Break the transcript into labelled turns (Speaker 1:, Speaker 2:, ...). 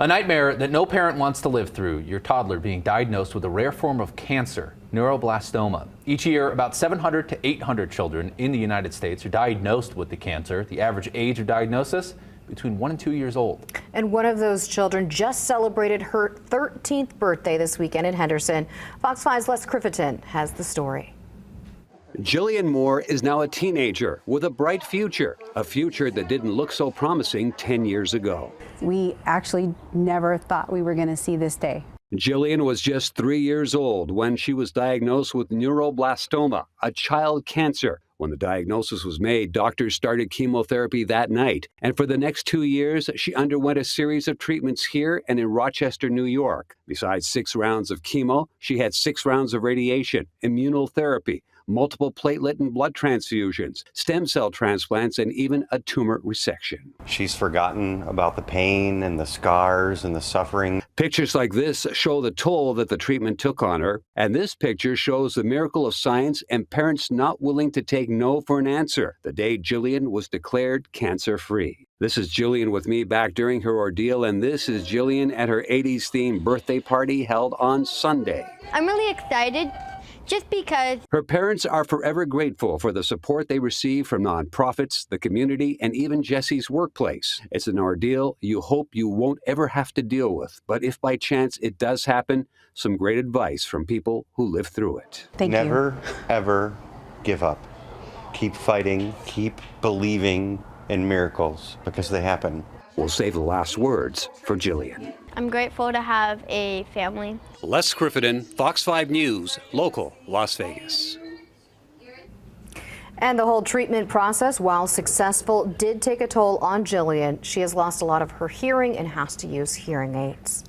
Speaker 1: A nightmare that no parent wants to live through. Your toddler being diagnosed with a rare form of cancer, neuroblastoma. Each year, about 700 to 800 children in the United States are diagnosed with the cancer. The average age of diagnosis, between 1 and 2 years old.
Speaker 2: And one of those children just celebrated her 13th birthday this weekend in Henderson. Fox 5's Les Criffeton has the story.
Speaker 3: Jillian Moore is now a teenager with a bright future, a future that didn't look so promising 10 years ago.
Speaker 4: We actually never thought we were going to see this day.
Speaker 3: Jillian was just 3 years old when she was diagnosed with neuroblastoma, a child cancer. When the diagnosis was made, doctors started chemotherapy that night. And for the next 2 years, she underwent a series of treatments here and in Rochester, New York. Besides 6 rounds of chemo, she had 6 rounds of radiation, immunotherapy, multiple platelet and blood transfusions, stem cell transplants, and even a tumor resection.
Speaker 5: She's forgotten about the pain and the scars and the suffering.
Speaker 3: Pictures like this show the toll that the treatment took on her, and this picture shows the miracle of science and parents not willing to take no for an answer the day Jillian was declared cancer-free. This is Jillian with me back during her ordeal, and this is Jillian at her 80s-themed birthday party held on Sunday.
Speaker 6: I'm really excited. Just because.
Speaker 3: Her parents are forever grateful for the support they receive from nonprofits, the community, and even Jesse's workplace. It's an ordeal you hope you won't ever have to deal with, but if by chance it does happen, some great advice from people who lived through it.
Speaker 4: Thank you.
Speaker 5: Never, ever give up. Keep fighting, keep believing in miracles, because they happen.
Speaker 3: We'll save the last words for Jillian.
Speaker 6: I'm grateful to have a family.
Speaker 3: Les Criffeton, Fox 5 News, local Las Vegas.
Speaker 2: And the whole treatment process, while successful, did take a toll on Jillian. She has lost a lot of her hearing and has to use hearing aids.